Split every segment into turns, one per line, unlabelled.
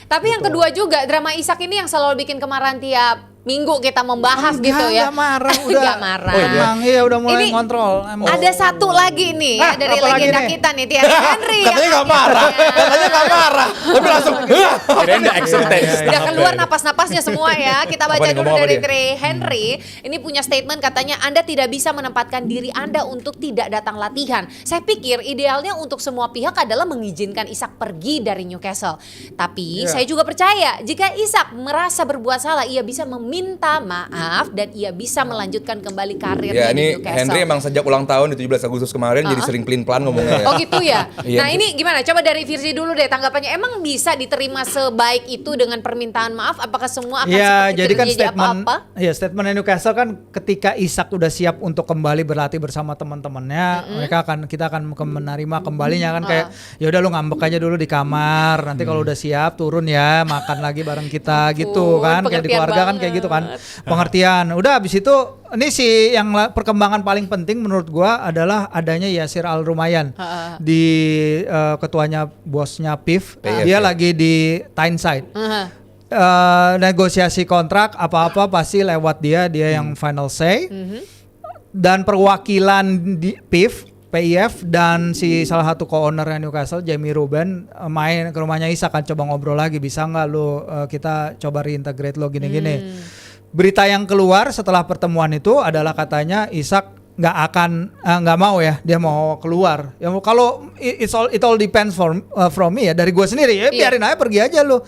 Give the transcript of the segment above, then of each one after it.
Tapi yang kedua juga drama Isak ini yang selalu bikin kemarahan tiap minggu kita membahas gitu ya.
Enggak marah udah.
Enggak marah.
Emang iya udah mulai
Ini
ngontrol.
Ada satu lagi nih ya, dari
apa lagi
legenda
nih?
kita nih Thierry Henry.
Katanya nggak marah, katanya nggak marah, tapi langsung.
Kirain udah action text.
Udah keluar napas-napasnya semua ya. Kita baca
Apa nih,
dulu
ngomong apa
dari
dia?
Thierry Henry. Ini punya statement katanya Anda tidak bisa menempatkan diri Anda untuk tidak datang latihan. Saya pikir idealnya untuk semua pihak adalah mengizinkan Isak pergi dari Newcastle. Tapi saya juga percaya jika Isak merasa berbuat salah, ia bisa meminta maaf dan ia bisa melanjutkan kembali
Ya
karirnya di
ini
Newcastle.
Henry emang sejak ulang tahun di 17 Agustus kemarin jadi sering pelin-pelan ngomongnya ya.
Oh gitu ya.
Iya.
Nah ini gimana? Coba dari Virzi dulu deh tanggapannya. Emang bisa diterima sebaik itu dengan permintaan maaf? Apakah semua akan
Ya,
seperti
jadi kan
terjadi apa-apa?
statement Newcastle kan ketika Isak udah siap untuk kembali berlatih bersama teman-temannya, kita akan menerima kembalinya kan kayak ya udah lu ngambek aja dulu di kamar, nanti kalau udah siap turun ya, makan lagi bareng kita gitu kan, kayak di
pengertian
keluarga kan kayak gitu kan. Pengertian. Udah habis itu ini sih yang perkembangan paling penting menurut gua adalah adanya Yasir Al Rumayyan di ketuanya bosnya PIF.
PIF,
Dia
ya.
lagi di Tyneside. Negosiasi kontrak apa-apa pasti lewat dia yang final say. Dan perwakilan di PIF dan si salah satu co-ownernya Newcastle Jamie Ruben main ke rumahnya Isak kan, coba ngobrol lagi, bisa nggak lu kita coba reintegrate lo gini-gini. Berita yang keluar setelah pertemuan itu adalah katanya Isak nggak mau ya, dia mau keluar. Ya kalau it all depends from me ya, dari gue sendiri ya, biarin aja pergi aja lu.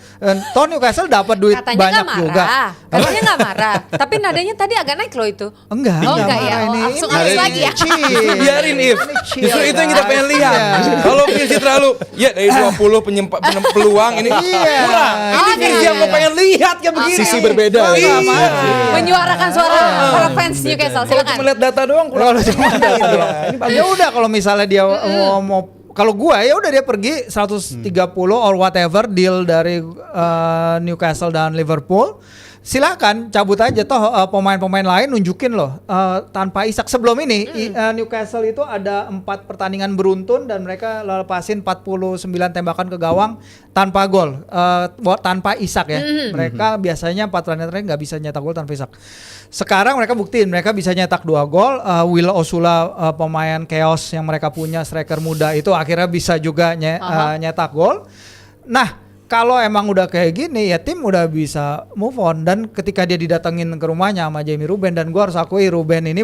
Toh Newcastle dapat duit
Katanya
banyak
nggak
juga.
marah. Katanya nggak marah. Tapi nadanya tadi agak naik loh itu.
Enggak
Oh, enggak ya?
marah
Oh,
ini.
langsung
Ini
halus lagi ya?
chill.
Biarin If.
Ini chill,
Justru itu yang kita pengen
guys.
lihat.
Iya.
Kalau Virzi terlalu ya dari 20 peluang ini
Iya.
kurang. Ini
Oke.
Virzi yang gue pengen lihat kayak begini.
Sisi berbeda.
Oh,
ya.
nggak marah.
Menyuarakan suara para fans Newcastle.
Kalau cuma
Silakan.
lihat data doang kurang.
Ya udah kalau misalnya dia mau kalau gua ya udah dia pergi 130 or whatever deal dari Newcastle dan Liverpool. Silakan cabut aja toh, pemain-pemain lain nunjukin loh tanpa Isak sebelum ini Newcastle itu ada 4 pertandingan beruntun dan mereka lepasin 49 tembakan ke gawang tanpa gol, tanpa Isak ya. Mereka biasanya 4 pertandingan terakhir nggak bisa nyetak gol tanpa Isak. Sekarang mereka buktiin mereka bisa nyetak 2 gol. Will Osula pemain chaos yang mereka punya, striker muda itu akhirnya bisa juga nyetak gol. Nah, kalau emang udah kayak gini ya tim udah bisa move on. Dan ketika dia didatengin ke rumahnya sama Jamie Ruben, dan gua harus akui Ruben ini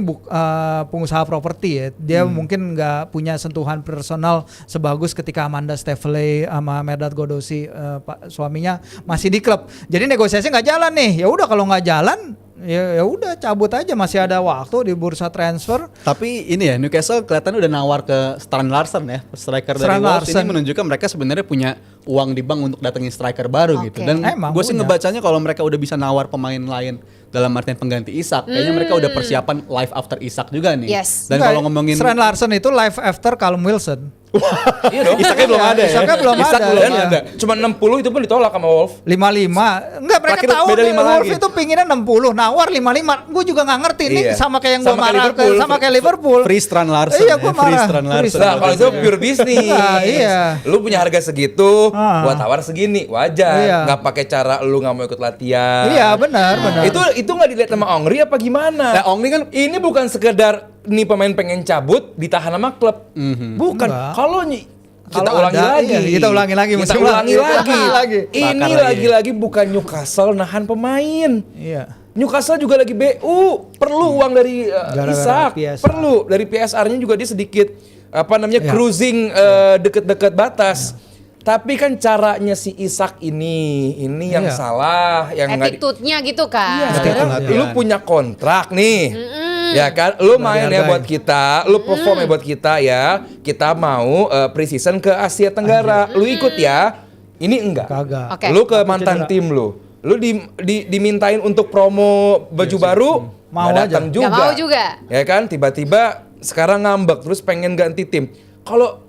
pengusaha properti ya. Dia mungkin nggak punya sentuhan personal sebagus ketika Amanda Stevely sama Medad Godosi suaminya masih di klub. Jadi negosiasi nggak jalan nih. Ya udah kalau nggak jalan ya udah cabut aja, masih ada waktu di bursa transfer.
Tapi ini ya Newcastle kelihatan udah nawar ke Strand Larsen ya, striker dari
Strand
Wolves.
Larsen.
Ini menunjukkan mereka sebenarnya punya uang di bank untuk datengin striker baru gitu. Dan
Emang
gue sih
punya.
ngebacanya kalau mereka udah bisa nawar pemain lain dalam artian pengganti Isak, kayaknya mereka udah persiapan life after Isak juga nih.
Yes.
Dan kalau ngomongin
Strand Larsen itu live after Callum Wilson.
Iya dong.
Isaknya belum ada ya.
Isaknya belum
Isak
ada.
belum
Iya.
ada.
Cuma 60 itu pun ditolak sama Wolf.
55. Enggak, mereka
Terakhir
tahu
beda
nih
5
Wolves
lagi.
itu pinginnya 60, nawar 55. Gue juga nggak ngerti nih,
Iya.
sama kayak yang gue
Sama kayak
marah
Liverpool.
sama kayak Liverpool.
Free Strand Larsen.
Iya,
ya,
gue
Free
marah.
Strand
Free
Larsen.
Nah, kalau itu pure bisnis.
Nah, iya.
Lu punya harga segitu,
Ah.
gua tawar segini, wajar.
Iya.
Nggak pakai cara lu nggak mau ikut latihan.
Iya, benar, benar.
Itu nggak dilihat sama Ongri apa gimana?
Nah, Ongri kan
ini bukan sekedar nih pemain pengen cabut ditahan sama klub. Bukan.
Enggak.
Kalau kita
Kalau
ulangi
ada,
lagi.
iya, kita ulangi lagi,
Kita
musim
ulangi
lalu.
lagi.
Lagi.
Ini
Bakar lagi.
lagi-lagi bukan Newcastle nahan pemain.
Iya.
Newcastle juga lagi BU, perlu uang dari
Gara-gara
Isak,
PSR.
perlu dari PSR-nya juga dia sedikit
Iya.
cruising deket-deket batas. Tapi kan caranya si Isak ini yang
Iya.
salah, yang nggak
Attitude-nya gitu kan.
Iya,
Attitude
sekarang
latihan.
lu punya kontrak nih. Ya kan, lu main ya
dihargain.
buat kita, lu perform ya buat kita ya. Kita mau pre-season ke Asia Tenggara. Lu ikut ya. Ini enggak.
Kagak.
Oke.
Lu ke mantan
cedera.
tim lu. Lu dimintain untuk promo baju baru,
Mau
nggak
aja.
datang juga.
Nggak mau juga.
Ya kan, tiba-tiba sekarang ngambek terus pengen ganti tim. Kalau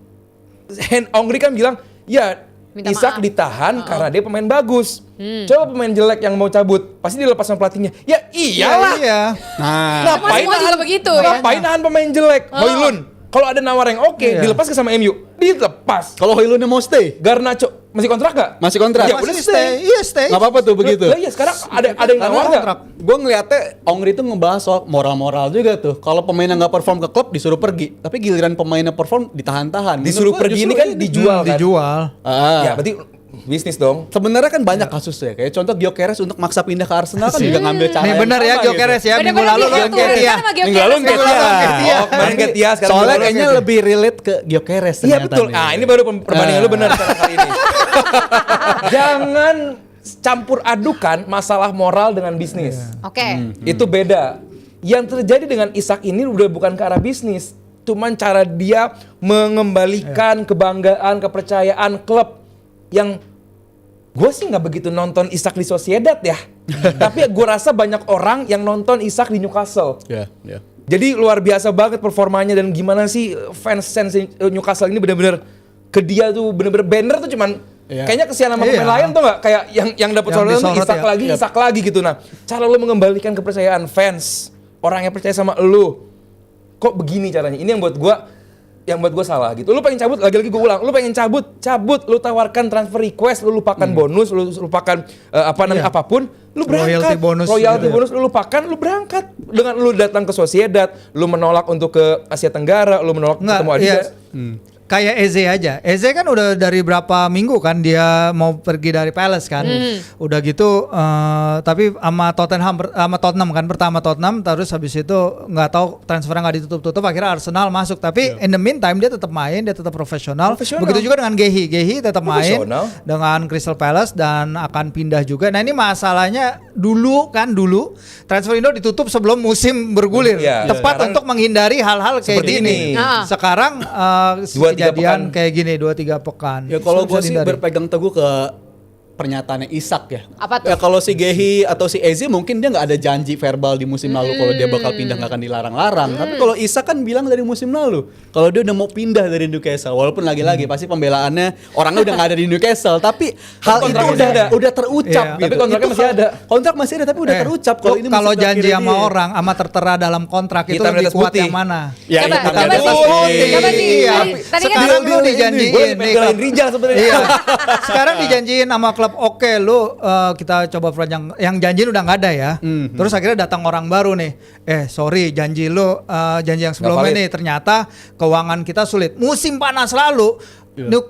Ongri kan bilang, ya
Minta
Isak
maaf.
ditahan karena dia pemain bagus. Coba pemain jelek yang mau cabut, pasti dilepas sama pelatihnya. Ya iyalah.
Iya.
nah,
Semua juga begitu, ya.
Ngapain nahan pemain jelek? Hoylun, kalau ada nawar yang oke,
Iya.
dilepas ke sama MU. dilepas.
Kalau Højlund mau stay,
Garnacho masih kontrak nggak?
masih kontrak.
Ya udah stay.
Iya stay.
Nggak apa-apa tuh begitu.
Lah iya sekarang ada yang nawar nggak?
Gue ngeliatnya Ongri itu ngebahas soal moral-moral juga tuh. Kalau pemainnya nggak perform ke klub disuruh pergi, tapi giliran pemainnya perform ditahan-tahan.
Disuruh
Menurut gua
pergi ini
justru
kan dijual kan?
Dijual.
Ya berarti bisnis dong.
Sebenarnya kan banyak kasus ya, kayak contoh Gyökeres untuk maksa pindah ke Arsenal kan juga ngambil cara
Nih
yang
bener ya
sama
Gyökeres ya, minggu
Bener-bener
lalu
dia
lo
turun
Nketiah.
sama Gyökeres.
Minggu lalu Nketiah.
Nketiah.
Oh, kemarin Nketiah sekarang
Soalnya
Gyökeres
kayaknya
gitu.
lebih relate ke Gyökeres
Iya
ternyata
betul.
nih.
Ah ini baru perbandingan lu benar sekarang kali ini. Jangan campur adukan masalah moral dengan bisnis.
Oke.
Itu beda. Yang terjadi dengan Isak ini udah bukan ke arah bisnis, cuman cara dia mengembalikan kebanggaan, kepercayaan klub yang gue sih nggak begitu nonton Isak di Sociedad ya. Tapi gue rasa banyak orang yang nonton Isak di Newcastle.
Iya, iya.
Jadi luar biasa banget performanya dan gimana sih fans Newcastle ini benar-benar ke dia tuh benar-benar banner tuh cuman kayaknya kesian sama pemain lain tuh nggak kayak yang dapat
Yang
sorotan tuh
disorot
Isak
ya.
lagi, Isak lagi gitu. Nah, cara lu mengembalikan kepercayaan fans, orang yang percaya sama lu, kok begini caranya? Ini yang buat gua salah gitu. Lu pengen cabut, lagi-lagi gua ulang, lu pengen cabut, lu tawarkan transfer request, lu lupakan bonus, lu lupakan apapun, lu berangkat. Royalty bonus lu lupakan, lu berangkat. Dengan lu datang ke Sociedad, lu menolak untuk ke Asia Tenggara, lu menolak ketemu Adidas.
Kayak Eze aja. Eze kan udah dari berapa minggu kan dia mau pergi dari Palace kan. Udah gitu tapi sama Tottenham kan pertama Tottenham terus habis itu nggak tahu transfernya nggak ditutup-tutup akhirnya Arsenal masuk tapi in the meantime dia tetap main, dia tetap profesional. Begitu juga dengan Gehi tetap main dengan Crystal Palace dan akan pindah juga. Nah ini masalahnya dulu transfer Indo ditutup sebelum musim bergulir. Tepat untuk menghindari hal-hal kayak gini. Sekarang kejadian kayak gini 2-3 pekan.
Ya kalau gue sih berpegang teguh ke pernyataannya Isak ya.
Apa tuh?
Ya kalau si Gehi atau si Eze mungkin dia nggak ada janji verbal di musim lalu kalau dia bakal pindah nggak akan dilarang-larang. Tapi kalau Isak kan bilang dari musim lalu kalau dia udah mau pindah dari Newcastle, walaupun lagi-lagi pasti pembelaannya orangnya udah nggak ada di Newcastle, tapi hal itu udah terucap gitu.
Tapi kontraknya masih ada.
Kontrak masih ada tapi udah terucap kalau ini
kalau
musim
janji
terakhir
sama
dia.
orang sama tertera dalam kontrak itu
Hitam di
lebih
atas
kuat
putih.
yang mana?
Ya,
Coba,
hitam
coba
di atas
di-
putih.
coba di-
Iya.
tadi kan
Sekarang lu
Gue
dijanjiin nih
belain Rijal sebenarnya.
Iya. Sekarang dijanjiin sama klub oke lu kita coba perpanjang yang janjiin udah nggak ada ya. Terus akhirnya datang orang baru nih. Sorry janji lu janji yang sebelumnya
valid.
nih ternyata keuangan kita sulit. Musim panas lalu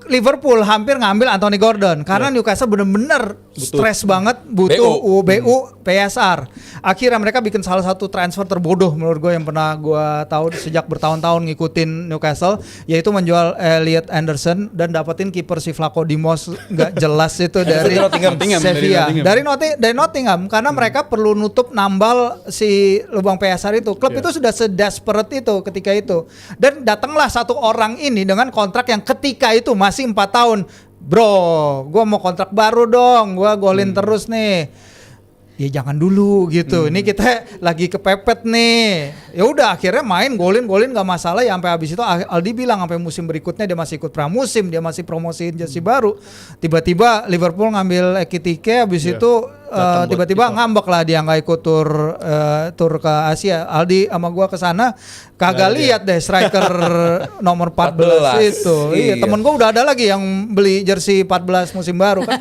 Liverpool hampir ngambil Anthony Gordon karena Newcastle bener-bener stres banget butuh BU PSR. Akhirnya mereka bikin salah satu transfer terbodoh menurut gue yang pernah gue tahu sejak bertahun-tahun ngikutin Newcastle, yaitu menjual Elliot Anderson dan dapetin kiper si Vlaco Dimos nggak jelas itu dari Sevilla. Dari Nottingham karena mereka perlu nutup nambal si lubang PSR itu. Klub itu sudah sedesperate itu ketika itu. Dan datanglah satu orang ini dengan kontrak yang ketika itu masih 4 tahun. Bro, gua mau kontrak baru dong. Gua golin terus nih. Ya jangan dulu gitu. Ini kita lagi kepepet nih. Ya udah akhirnya main golin nggak masalah ya sampai habis itu Aldi bilang sampai musim berikutnya dia masih ikut pramusim, dia masih promosiin jersey baru. Tiba-tiba Liverpool ngambil Ekitike habis itu tiba-tiba ngambek lah dia nggak ikut tur ke Asia. Aldi sama gua ke sana kagak lihat deh striker nomor 14 itu. Iya, temen gua udah ada lagi yang beli jersey 14 musim baru kan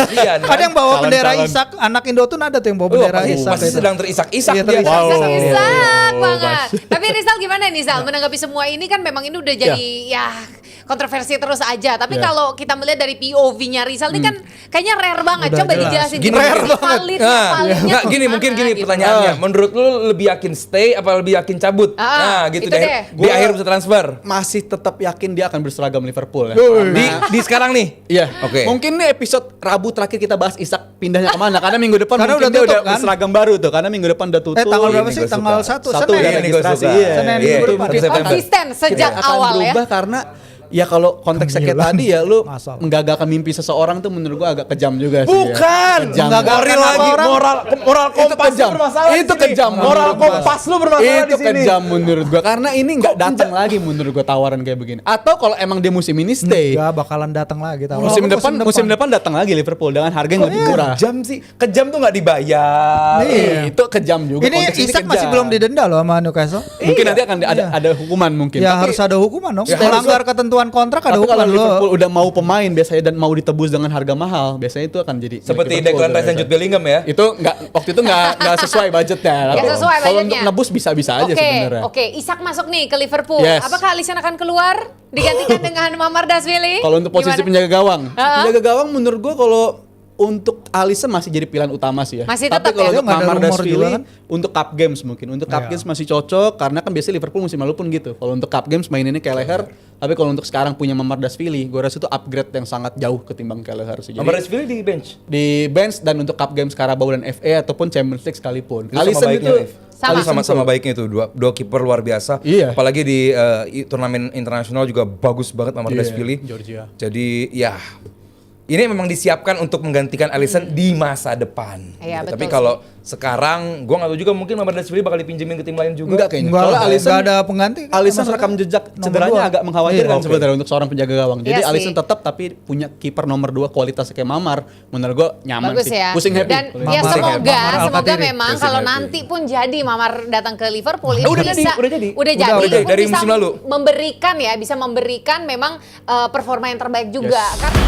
kasihan. Ada yang bawa bendera Isak, anak Indo tuh ada tuh yang bawa bendera Isak.
Pasti sedang terisak-isak
Iya,
dia.
Isak banget. Tapi Rizal gimana nih Sal? Menanggapi semua ini kan memang ini udah jadi ya kontroversi terus aja. Tapi kalau kita melihat dari POV-nya Rizal ini kan kayaknya rare banget.
Udah
Coba
jelas.
dijelasin
Gini,
gimana
rare
sih validnya
Nggak,
tuh
gini
gimana
mungkin gini
gitu.
pertanyaannya. Menurut lu lebih yakin stay apa lebih yakin cabut? Nah, gitu
itu
deh.
deh.
Di akhir bisa transfer.
Masih tetap yakin dia akan berseragam Liverpool ya.
Di sekarang nih.
Iya.
Oke.
Mungkin nih episode Rabu terakhir kita bahas Isak pindahnya kemana? Karena minggu depan
Karena
mungkin
udah
dia
tutup,
udah
kan?
berseragam baru tuh. Karena minggu depan udah tutup.
tanggal berapa
Ini
sih?
gua
Tanggal
suka.
1
Satu
Senin.
ya,
Ini gua
registrasi.
suka.
Iya.
Senin
Iya,
minggu depan.
1 September.
Konsisten sejak
akan
awal ya.
berubah karena ya kalau konteksnya kayak
Panggilan.
tadi ya lu
Masalah.
menggagalkan mimpi seseorang tuh menurut gua agak kejam juga sih.
Bukan,
Ya. Kejam.
Menggagalkan
moral
apa
lagi,
orang?
moral
Itu
kompas
kejam.
lu bermasalah.
Itu
di sini.
kejam
Moral
menurut gua.
kompas lu bermasalah
Itu
di sini.
kejam menurut gua karena ini nggak datang lagi menurut gua tawaran kayak begini. Atau kalau emang dia musim ini stay,
Enggak bakalan datang lagi tahu.
musim depan datang lagi Liverpool dengan harga yang lebih murah.
Kejam sih, kejam tuh nggak dibayar.
Iya.
Itu kejam juga.
Ini
konteks
Isak
kejam.
masih belum didenda loh sama Newcastle.
Mungkin nanti akan ada hukuman mungkin.
Ya
Tapi
harus ada hukuman dong.
Ya,
Melanggar ketentuan penentuan kontrak ada
Tapi kalau
hukuman
Liverpool
lo.
udah mau pemain biasanya dan mau ditebus dengan harga mahal, biasanya itu akan jadi
Seperti
Liverpool
Declan Rice dan
biasanya.
Jude Bellingham ya.
Itu waktu itu nggak sesuai budgetnya. Tapi
sesuai
kalau
budgetnya.
untuk nebus bisa-bisa aja sebenarnya.
Oke, Isak masuk nih ke Liverpool.
Yes.
Apakah Alisson akan keluar digantikan dengan Mamardashvili?
Kalau untuk posisi
Gimana?
penjaga gawang,
Ha-ha.
penjaga gawang menurut gua kalau untuk Alisson masih jadi pilihan utama sih ya.
Masih
Tapi
tetap
kalau
ya?
untuk
Nggak ada rumor
Mamardashvili
juga kan?
untuk cup games mungkin. Untuk cup
Iya.
games masih cocok karena kan biasanya Liverpool musim lalu pun gitu. Kalau untuk cup games maininnya Kelleher, tapi kalau untuk sekarang punya Mamardashvili, gua rasa itu upgrade yang sangat jauh ketimbang Kelleher sih. Jadi,
Mamardashvili di bench.
di bench dan untuk cup games Carabao dan FA ataupun Champions League sekalipun.
Itu
Alisson
sama baiknya,
itu
Liv.
Sama.
Itu sama baiknya itu dua kiper luar biasa.
Iya.
Apalagi di turnamen internasional juga bagus banget Mamardashvili.
Iya, Georgia.
Jadi ya ini memang disiapkan untuk menggantikan Alisson di masa depan.
Iya,
Gitu.
betul
Tapi
sih.
kalau sekarang gua nggak tahu juga mungkin Mamardashvili bakal dipinjemin ke tim lain juga.
Enggak kayaknya.
Enggak,
Soalnya Alisson
nggak ada pengganti. kan,
Alisson
maksudnya.
rekam jejak
Nomor
cederanya
2.
agak mengkhawatirkan
Iya, oke.
sebenarnya untuk seorang penjaga gawang. Jadi
Iya sih.
Alisson tetap tapi punya kiper nomor 2 kualitasnya kayak Mamar. Menurut gua nyaman
Bagus
sih.
ya.
Pusing happy.
Dan
Kalau
ya
itu.
Pusing
semoga,
happy.
semoga
Al-Fatiri.
memang
Pusing
kalau
happy.
nanti pun jadi Mamar datang ke Liverpool ini
udah
bisa,
jadi, udah jadi.
Udah
Udah,
jadi,
udah.
Liverpool
Dari
bisa
musim lalu.
memberikan ya, bisa memberikan memang performa yang terbaik juga. Karena